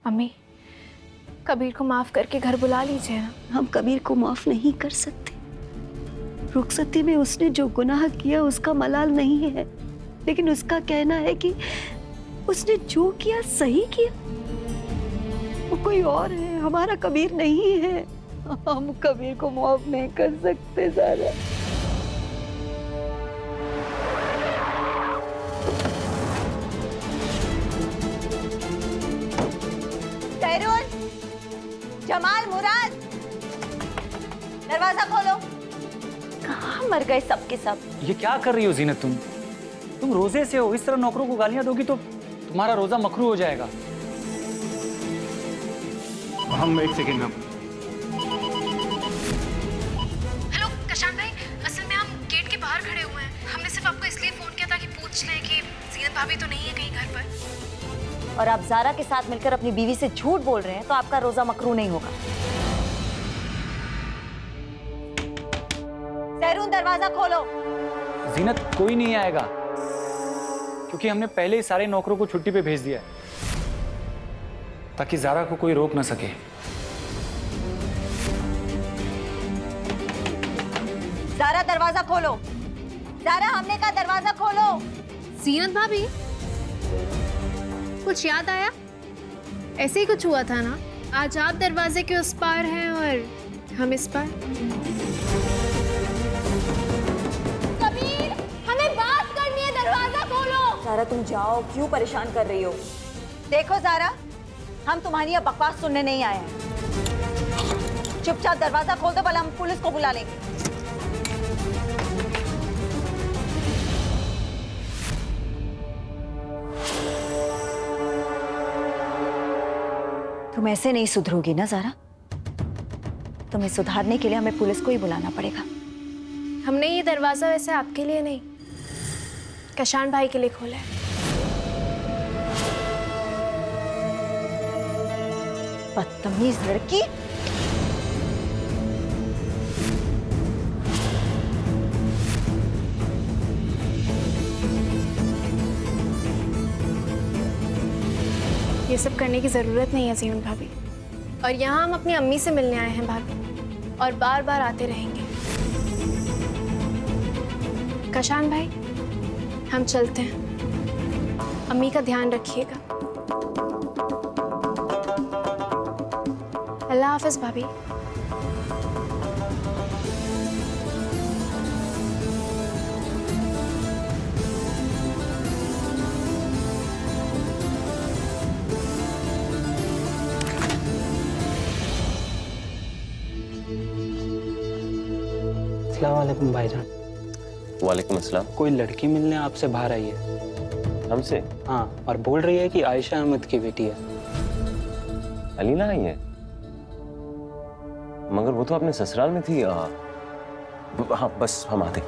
अम्मी, कबीर को माफ करके घर बुला लीजिए ना। हम कबीर को माफ नहीं कर सकते। रुखसती में उसने जो गुनाह किया उसका मलाल नहीं है, लेकिन उसका कहना है कि उसने जो किया सही किया। वो कोई और है, हमारा कबीर नहीं है। हम कबीर को माफ नहीं कर सकते ज़ारा। जमाल, मुराद, दरवाजा खोलो। कहाँ मर गए सब के सब? ये क्या कर रही हो जीनत? तुम रोजे से हो, इस तरह नौकरों को गालियां दोगी तो तुम्हारा रोजा मकरू हो जाएगा। हम एक सेकेंड में। हेलो कशान भाई, असल में हम गेट के बाहर खड़े हुए हैं। हमने सिर्फ आपको इसलिए फोन किया था कि पूछ लें कि जीनत भाभी तो नहीं है कहीं घर पर। और आप ज़ारा के साथ मिलकर अपनी बीवी से झूठ बोल रहे हैं तो आपका रोजा मकरू नहीं होगा। सहरून, दरवाजा खोलो। जीनत, कोई नहीं आएगा क्योंकि हमने पहले ही सारे नौकरों को छुट्टी पे भेज दिया है ताकि ज़ारा को कोई रोक ना सके। ज़ारा, दरवाजा खोलो। ज़ारा, हमने कहा दरवाजा खोलो। जीनत भाभी, कुछ याद आया? ऐसे ही कुछ हुआ था ना? आज आप दरवाजे के उस पार हैं और हम इस पार। कबीर, हमें बात करनी है, दरवाजा खोलो। ज़ारा, तुम जाओ, क्यों परेशान कर रही हो? देखो ज़ारा, हम तुम्हारी अब बकवास सुनने नहीं आए हैं। चुपचाप दरवाजा खोल दो, भला हम पुलिस को बुला लेंगे। तुम ऐसे नहीं सुधरोगी ना ज़ारा। तुम्हें सुधारने के लिए हमें पुलिस को ही बुलाना पड़ेगा। हमने ये दरवाजा वैसे आपके लिए नहीं, कशान भाई के लिए खोला है। बदतमीज लड़की। ये सब करने की जरूरत नहीं है जीनत भाभी। और यहाँ हम अपनी अम्मी से मिलने आए हैं भाभी, और बार बार आते रहेंगे। कशान भाई, हम चलते हैं। अम्मी का ध्यान रखिएगा। अल्लाह हाफिज भाभी। अस्सलाम वालेकुम भाईजान। वालेकुम अस्सलाम। कोई लड़की मिलने आपसे बाहर आई है। हमसे? हाँ, और बोल रही है कि आयशा अहमद की बेटी है। अलीना आई है? मगर वो तो अपने ससुराल में थी। हाँ, बस हम आते।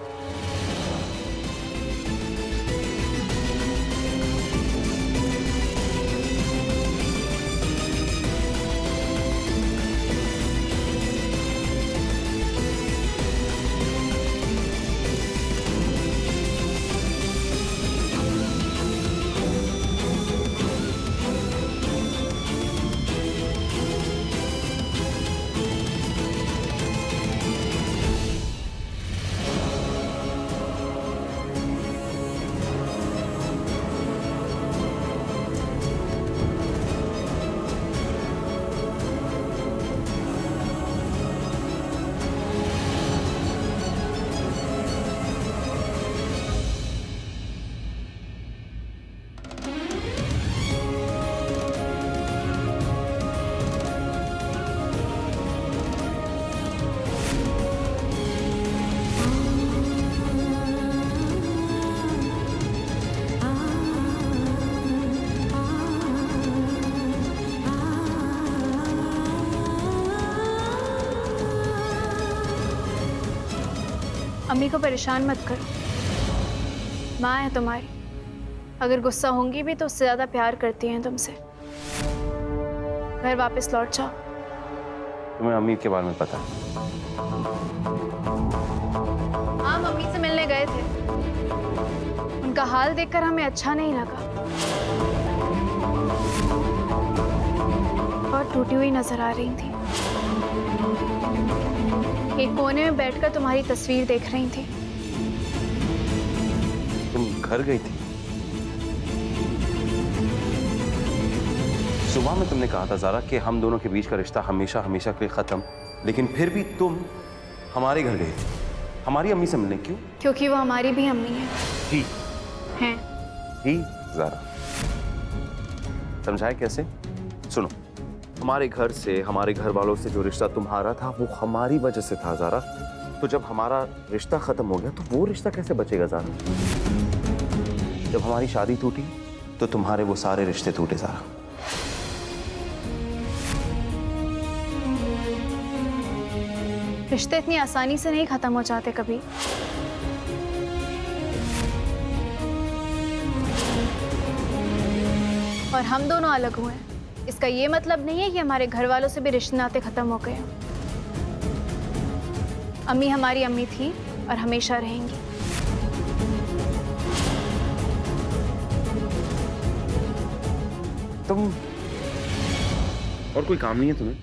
अम्मी को परेशान मत करो, माँ है तुम्हारी। अगर गुस्सा होंगी भी तो उससे ज़्यादा प्यार करती हैं तुमसे। घर वापस लौट जाओ। तुम्हें अम्मी के बारे में पता? हाँ, मम्मी से मिलने गए थे। उनका हाल देखकर हमें अच्छा नहीं लगा। टूटी हुई नजर आ रही थी। एक कोने में बैठकर तुम्हारी तस्वीर देख रही थी। तुम घर गई थी? सुबह में तुमने कहा था ज़ारा कि हम दोनों के बीच का रिश्ता हमेशा हमेशा के लिए ख़त्म, लेकिन फिर भी तुम हमारे घर गई थी हमारी अम्मी से मिलने। क्यों? क्योंकि वो हमारी भी अम्मी है। ही हैं। ही ज़ारा, समझाए कैसे? सुनो, हमारे घर से, हमारे घर वालों से जो रिश्ता तुम्हारा था वो हमारी वजह से था ज़ारा। तो जब हमारा रिश्ता ख़त्म हो गया तो वो रिश्ता कैसे बचेगा ज़ारा? जब हमारी शादी टूटी तो तुम्हारे वो सारे रिश्ते टूटे ज़ारा। रिश्ते इतनी आसानी से नहीं खत्म हो जाते कभी। और हम दोनों अलग हुए, इसका ये मतलब नहीं है कि हमारे घर वालों से भी रिश्ते नाते खत्म हो गए। अम्मी हमारी अम्मी थी और हमेशा रहेंगी। तुम और कोई काम नहीं है तुम्हें?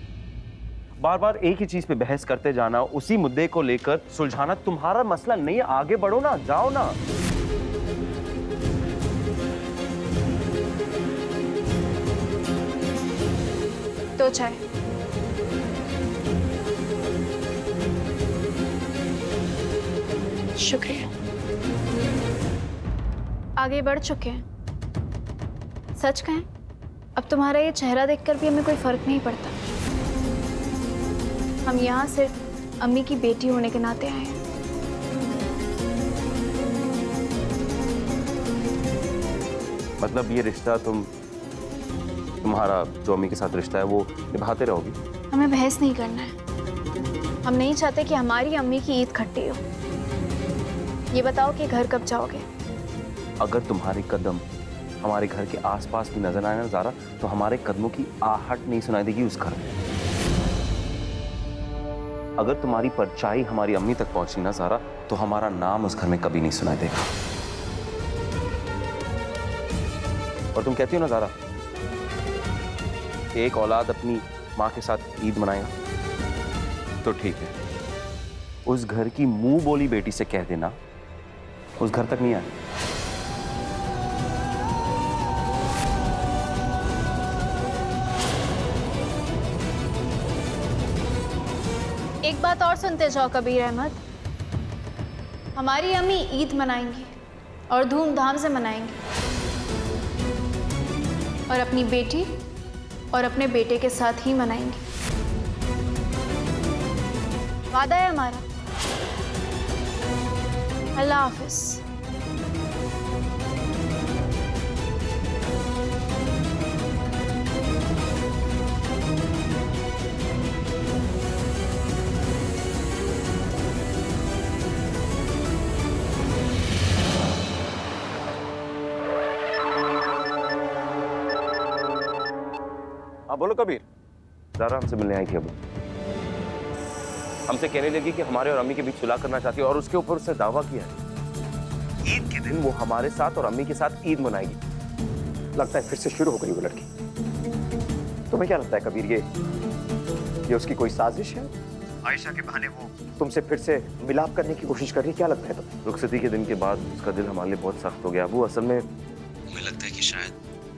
बार बार एक ही चीज पे बहस करते जाना, उसी मुद्दे को लेकर सुलझाना तुम्हारा मसला नहीं है। आगे बढ़ो ना, जाओ ना। तो चाय। शुक्रिया। आगे बढ़ चुके हैं। सच कहें, अब तुम्हारा ये चेहरा देखकर भी हमें कोई फर्क नहीं पड़ता। हम यहाँ सिर्फ अम्मी की बेटी होने के नाते आए हैं। मतलब ये रिश्ता तुम्हारा जो अम्मी के साथ रिश्ता है वो निभाते रहोगी? हमें बहस नहीं करना है। हम नहीं चाहते कि हमारी अम्मी की ईद खट्टी हो। ये बताओ कि घर कब जाओगे? अगर तुम्हारे कदम हमारे घर के आसपास भी नजर आए ना ज़ारा, तो हमारे कदमों की आहट नहीं सुनाई देगी उस घर में। अगर तुम्हारी परछाई हमारी अम्मी तक पहुंची ना ज़ारा, तो हमारा नाम उस घर में कभी नहीं सुनाई देगा। और तुम कहती हो ना ज़ारा, एक औलाद अपनी माँ के साथ ईद मनाएगा, तो ठीक है, उस घर की मुंह बोली बेटी से कह देना उस घर तक नहीं आए। एक बात और सुनते जाओ कबीर अहमद। हमारी अम्मी ईद मनाएंगी और धूमधाम से मनाएंगी, और अपनी बेटी और अपने बेटे के साथ ही मनाएंगी। वादा है हमारा। अल्लाह हाफिज। हाँ बोलो कबीर। ज़ारा हमसे मिलने आई थी अभी। हमसे कहने लगी कि हमारे और अम्मी के बीच सुलह करना चाहती है, और उसके ऊपर उसने दावा किया है ईद के दिन वो हमारे साथ और अम्मी के साथ ईद मनाएगी। लगता है फिर से शुरू हो गई वो लड़की। तुम्हें क्या लगता है कबीर, ये उसकी कोई साजिश है? आयशा के बहाने वो तुमसे फिर से मिलाप करने की कोशिश कर रही है? क्या लगता है तुम्हें? रुखसती के दिन के बाद उसका दिल हमारे लिए बहुत सख्त हो गया। वो असल में हमें लगता है कि शायद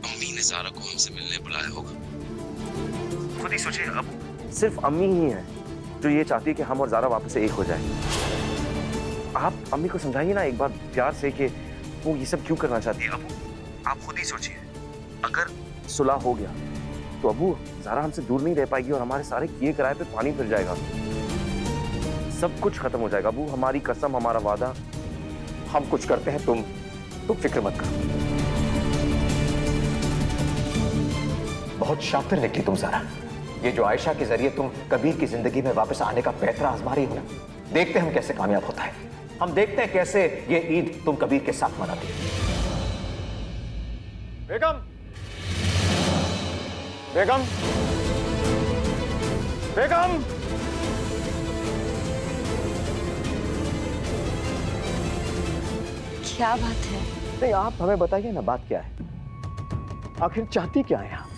अम्मी ने ज़ारा को हमसे मिलने बुलाया होगा। खुद ही सोचिए, अब सिर्फ अम्मी ही है जो ये चाहती है कि हम और ज़ारा वापस से एक हो जाए। आप अम्मी को समझाइए ना एक बार प्यार से कि वो ये सब क्यों करना चाहती है। अब आप खुद ही सोचिए, अगर सुलह हो गया तो अबू ज़ारा हमसे दूर नहीं रह पाएगी और हमारे सारे किए कराए पे पानी फिर जाएगा। सब कुछ खत्म हो जाएगा अबू, हमारी कसम, हमारा वादा। हम कुछ करते हैं, तुम फिक्र मत करो। बहुत शातिर निकली तुम ज़ारा। ये जो आयशा के जरिए तुम कबीर की जिंदगी में वापस आने का पैतरा आजमा रही हो ना, देखते हैं हम कैसे कामयाब होता है। हम देखते हैं कैसे ये ईद तुम कबीर के साथ मनाती है। बेगम, बेगम, बेगम। क्या बात है? नहीं, आप हमें बताइए ना, बात क्या है? आखिर चाहती क्या है आप?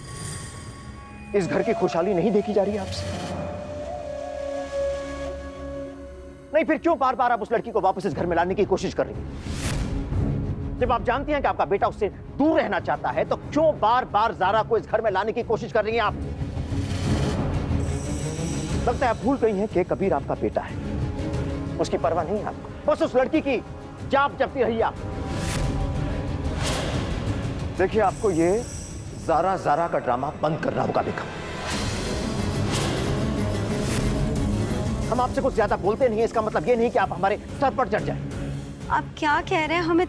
इस घर की खुशहाली नहीं देखी जा रही है आपसे? नहीं, फिर क्यों बार बार आप उस लड़की को वापस इस घर में लाने की कोशिश कर रही हैं? जब आप जानती हैं कि आपका बेटा उससे दूर रहना चाहता है, तो क्यों बार बार ज़ारा को इस घर में लाने की कोशिश कर रही हैं आप? लगता है आप भूल गई हैं कि कबीर आपका बेटा है, उसकी परवाह नहीं है आपको, बस उस लड़की की जाप जपती रही आप। देखिए, आपको ये ज़ारा ज़ारा का ड्रामा बंद करना होगा बेगम। हम आपसे कुछ ज्यादा बोलते नहीं है, इसका मतलब ये नहीं कि आप हमारे सर पर चढ़ जाएं। आप क्या कह रहे हैं? हमें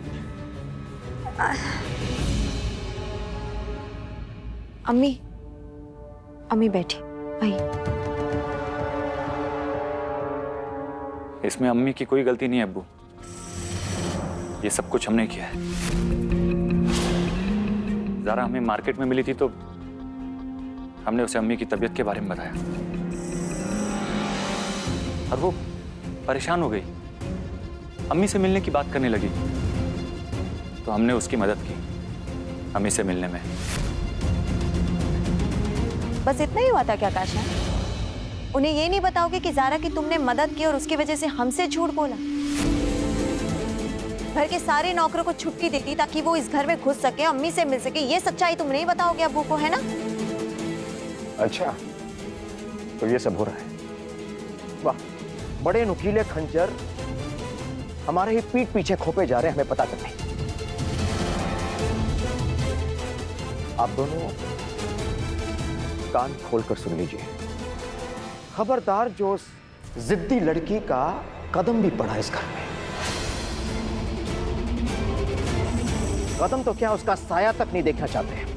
अम्मी बैठी भाई। इसमें अम्मी की कोई गलती नहीं है अब्बू, ये सब कुछ हमने किया है। ज़ारा हमें मार्केट में मिली थी तो हमने उसे अम्मी की तबीयत के बारे में बताया और वो परेशान हो गई, अम्मी से मिलने की बात करने लगी, तो हमने उसकी मदद की अम्मी से मिलने में। बस इतना ही हुआ था क्या काशा? उन्हें ये नहीं बताओगे कि ज़ारा की तुमने मदद की और उसकी वजह से हमसे झूठ बोला? घर के सारे नौकरों को छुट्टी देती ताकि वो इस घर में घुस सके, अम्मी से मिल सके, ये सच्चाई तुम नहीं बताओगे अब्बू को, है ना? अच्छा, तो ये सब हो रहा है। वाह, बड़े नुकीले खंजर हमारे ही पीठ पीछे खोपे जा रहे हैं, हमें पता तक नहीं। आप दोनों कान खोलकर सुन लीजिए, खबरदार जो उस जिद्दी लड़की का कदम भी पड़ा इस घर में, कदम तो क्या उसका साया तक नहीं देखना चाहते हैं।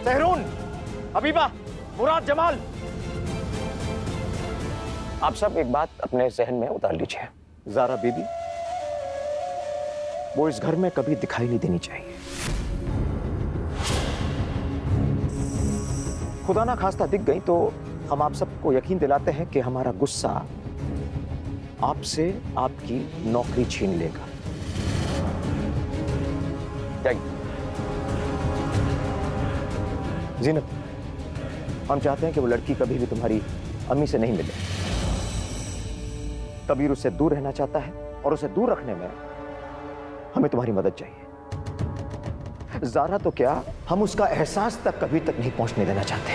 सहरून, हबीबा, मुराद, जमाल, आप सब एक बात अपने जहन में उतार लीजिए। ज़ारा बीबी वो इस घर में कभी दिखाई नहीं देनी चाहिए। खुदा ना खास्ता दिख गई तो हम आप सबको यकीन दिलाते हैं कि हमारा गुस्सा आपसे आपकी नौकरी छीन लेगा। जीनत, हम चाहते हैं कि वो लड़की कभी भी तुम्हारी अम्मी से नहीं मिले। कबीर उससे दूर रहना चाहता है और उसे दूर रखने में हमें तुम्हारी मदद चाहिए। ज़ारा तो क्या, हम उसका एहसास तक कभी तक नहीं पहुंचने देना चाहते।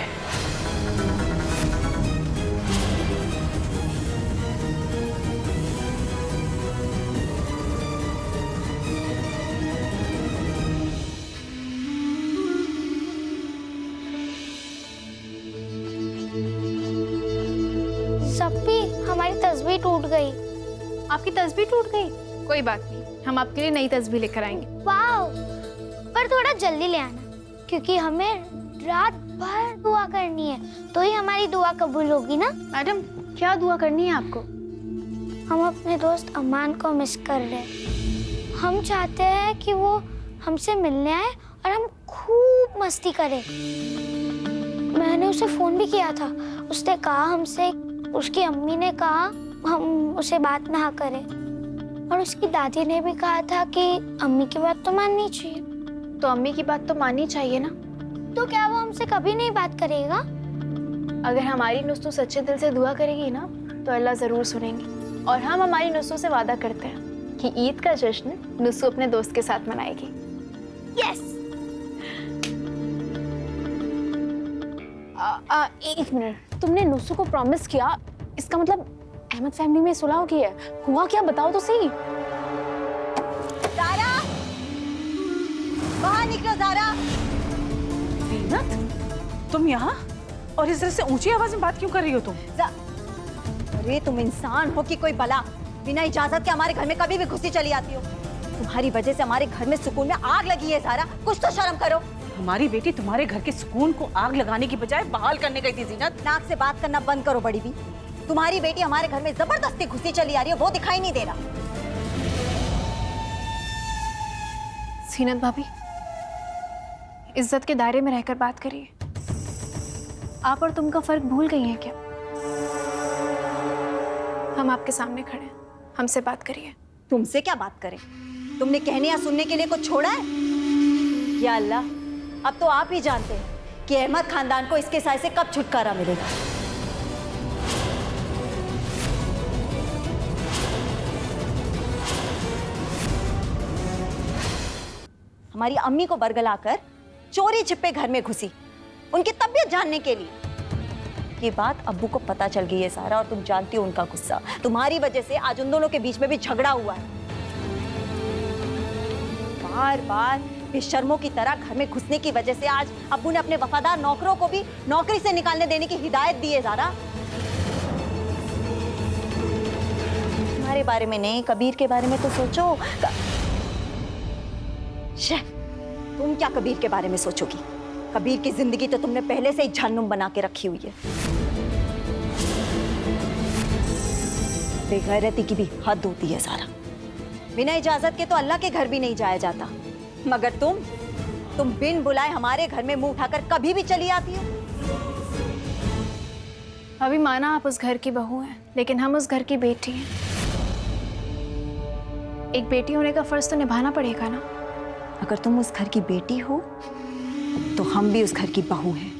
सप्पी, हमारी तस्वीर टूट गई। आपकी तस्वीर टूट गई? कोई बात नहीं, हम आपके लिए नई तस्वीर लेकर आएंगे। वाओ, पर थोड़ा जल्दी ले आना क्योंकि हमें रात भर दुआ करनी है, तो ही हमारी दुआ कबूल होगी ना। मैडम, क्या दुआ करनी है आपको? हम अपने दोस्त अमान को मिस कर रहे हैं। हम चाहते हैं कि वो हमसे मिलने आए और हम खूब मस्ती करें। मैंने उसे फोन भी किया था, उसने कहा हमसे, उसकी अम्मी ने कहा हम उसे बात ना करें, और उसकी दादी ने भी कहा था कि अम्मी की बात तो माननी चाहिए। तो अम्मी की बात तो माननी चाहिए ना। तो क्या वो हमसे कभी नहीं बात करेगा? अगर हमारी नुस्सू सच्चे दिल से दुआ करेगी ना तो अल्लाह जरूर सुनेंगे। और हम हमारी नुस्सू से वादा करते हैं कि ईद का जश्न नुस्सू अपने दोस्त के साथ मनाएगी। यस। एक मिनट, तुमने नुस्सू को प्रॉमिस किया, इसका मतलब अहमद फैमिली में सुलह की है। हुआ क्या, बताओ तो सही। ज़ारा, बाहर निकलो। ज़ारा, जीनत, तुम यहाँ और इस तरह से ऊंची आवाज में बात क्यों कर रही हो तुम? अरे तुम इंसान हो कि कोई बला? बिना इजाजत के हमारे घर में कभी भी घुसी चली आती हो। तुम्हारी वजह से हमारे घर में सुकून में आग लगी है। ज़ारा, कुछ तो शर्म करो। हमारी बेटी तुम्हारे घर के सुकून को आग लगाने की बजाय बहाल करने गई थी। जीनत, नाक से बात करना बंद करो बड़ी भी। तुम्हारी बेटी हमारे घर में जबरदस्ती घुसी चली आ रही है, वो दिखाई नहीं दे रहा। सीनत भाभी, इज्जत के दायरे में रहकर बात करिए। आप और तुम का फर्क भूल गई हैं क्या? हम आपके सामने खड़े हैं, हमसे बात करिए। तुमसे क्या बात करें? तुमने कहने या सुनने के लिए कुछ छोड़ा है? या अल्लाह, अब तो आप ही जानते हैं कि अहमद खानदान को इसके साए से कब छुटकारा मिलेगा। हमारी अम्मी को बरगलाकर चोरी छिपे घर में घुसी उनकी तबीयत जानने के लिए। ये बात अब्बू को पता चल गई है सारा, और तुम जानती हो उनका गुस्सा। तुम्हारी वजह से आज उन दोनों के बीच में भी झगड़ा हुआ है। बार बार बेशर्मों की तरह घर में घुसने की वजह से आज अब्बू ने अपने वफादार नौकरों को भी नौकरी से निकालने देने की हिदायत दी है ज़ारा। तुम्हारे बारे में नहीं, कबीर के बारे में तो सोचो। तुम क्या कबीर के बारे में सोचोगी? कबीर की जिंदगी तो तुमने पहले से ही जहन्नुम बना के रखी हुई है। बेगैरती की भी हद होती है सारा। बिना इजाजत के तो अल्लाह के घर भी नहीं जाया जाता, मगर तुम बिन बुलाए हमारे घर में मुंह उठाकर कभी भी चली आती हो। अभी माना आप उस घर की बहू हैं, लेकिन हम उस घर की बेटी हैं। एक बेटी होने का फर्ज तो निभाना पड़ेगा ना। अगर तुम उस घर की बेटी हो तो हम भी उस घर की बहू हैं,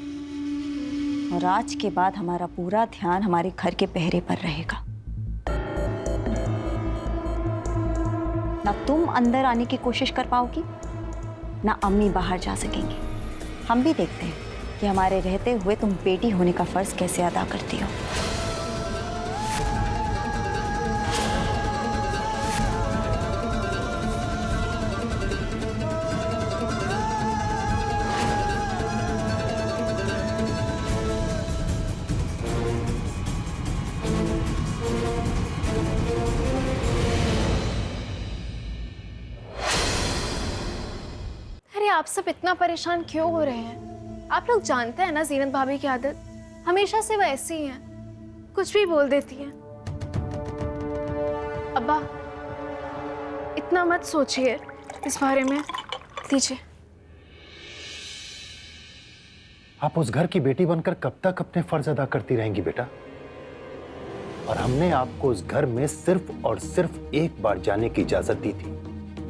और आज के बाद हमारा पूरा ध्यान हमारे घर के पहरे पर रहेगा। ना तुम अंदर आने की कोशिश कर पाओगी, ना अम्मी बाहर जा सकेंगी। हम भी देखते हैं कि हमारे रहते हुए तुम बेटी होने का फर्ज कैसे अदा करती हो। आप सब इतना परेशान क्यों हो रहे हैं? आप लोग जानते हैं ना जीनत भाभी की आदत हमेशा से वो ऐसी ही है, कुछ भी बोल देती हैं। अब्बा इतना मत सोचिए इस बारे में, लीजिए। आप उस घर की बेटी बनकर कब तक अपने फर्ज अदा करती रहेंगी बेटा? और हमने आपको उस घर में सिर्फ और सिर्फ एक बार जाने की इजाजत दी थी।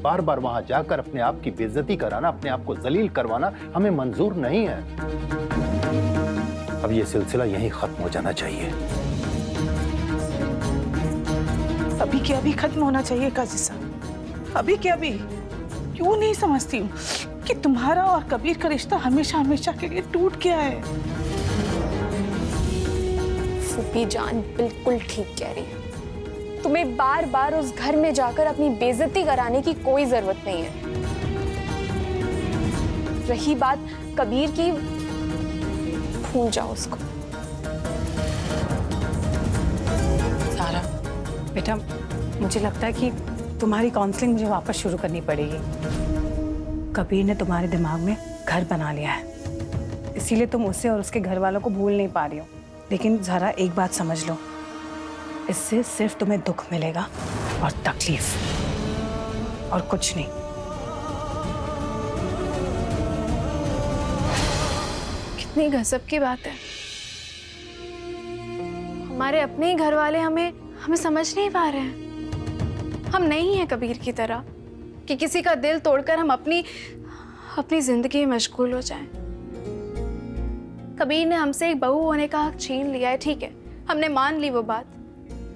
बार बार वहां जाकर अपने आप की बेइज्जती कराना, अपने आप को जलील करवाना हमें मंजूर नहीं है। अब ये सिलसिला यहीं खत्म हो जाना चाहिए। अभी के अभी खत्म होना चाहिए काजी साहब, अभी के अभी। क्यों नहीं समझती हूँ कि तुम्हारा और कबीर का रिश्ता हमेशा हमेशा के लिए टूट गया है। फूफी जान बिल्कुल ठीक कह रही है। तुम्हें बार बार उस घर में जाकर अपनी बेइज्जती कराने की कोई जरूरत नहीं है। रही बात कबीर की, भूल जाओ उसको। सारा बेटा, मुझे लगता है कि तुम्हारी काउंसलिंग मुझे वापस शुरू करनी पड़ेगी। कबीर ने तुम्हारे दिमाग में घर बना लिया है, इसीलिए तुम उसे और उसके घर वालों को भूल नहीं पा रही हो। लेकिन जरा एक बात समझ लो, इससे सिर्फ तुम्हें दुख मिलेगा और तकलीफ, और कुछ नहीं। कितनी गजब की बात है। हमारे अपने ही घर वाले हमें समझ नहीं पा रहे हैं। हम नहीं हैं कबीर की तरह कि किसी का दिल तोड़कर हम अपनी जिंदगी में मशगूल हो जाएं। कबीर ने हमसे एक बहू होने का हक छीन लिया है, ठीक है, हमने मान ली वो बात,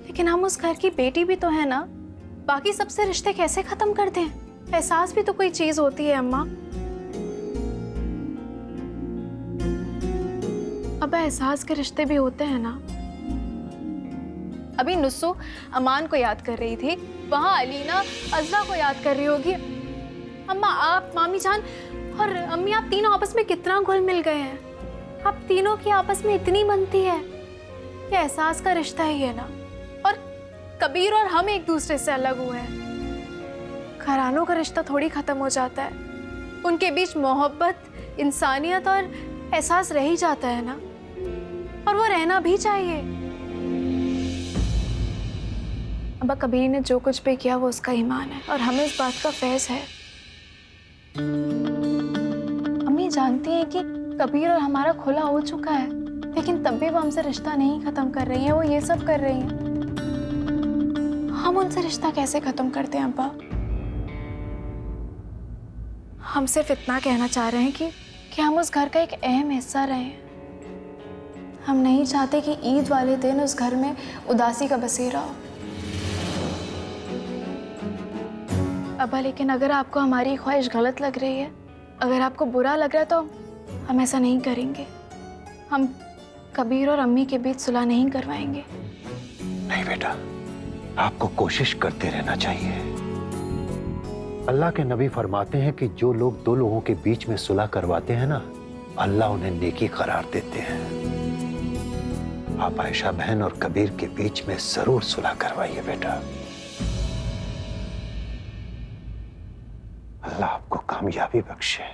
लेकिन हम उस घर की बेटी भी तो है ना। बाकी सबसे रिश्ते कैसे खत्म कर दें? एहसास भी तो कोई चीज होती है अम्मा। अब एहसास के रिश्ते भी होते हैं ना। अभी नुस्सू अमान को याद कर रही थी, वहां अलीना अज़रा को याद कर रही होगी। अम्मा, आप, मामी जान और अम्मी, आप तीनों आपस में कितना घुल मिल गए हैं। आप तीनों की आपस में इतनी बनती है। ये एहसास का रिश्ता ही है ना। और कबीर और हम एक दूसरे से अलग हुए हैं। घरानों का रिश्ता थोड़ी खत्म हो जाता है, उनके बीच मोहब्बत, इंसानियत और एहसास रह ही जाता है ना, और वो रहना भी चाहिए। अब्बा, कबीर ने जो कुछ भी किया वो उसका ईमान है और हमें इस बात का फैज़ है। अम्मी जानती हैं कि कबीर और हमारा खुला हो चुका है, लेकिन तब भी वो हमसे रिश्ता नहीं खत्म कर रही हैं। वो ये सब कर रही हैं। हम उनसे रिश्ता कैसे खत्म करते हैं अब्बा? हम सिर्फ इतना कहना चाह रहे हैं कि कि हम उस घर का एक अहम हिस्सा रहे हैं। हम नहीं चाहते कि ईद वाले दिन उस घर में उदासी का बसेरा हो। अब्बा, लेकिन अगर आपको हमारी ख्वाहिश गलत लग रही है, अगर आपको बुरा लग रहा है, तो हम ऐसा नहीं करेंगे। हम कबीर और अम्मी के बीच सुलह नहीं करवाएंगे। नहीं बेटा, आपको कोशिश करते रहना चाहिए। अल्लाह के नबी फरमाते हैं कि जो लोग दो लोगों के बीच में सुलह करवाते हैं ना, अल्लाह उन्हें नेकी करार देते हैं। आप आयशा बहन और कबीर के बीच में जरूर सुलह करवाइए बेटा। अल्लाह आपको कामयाबी बख्शे।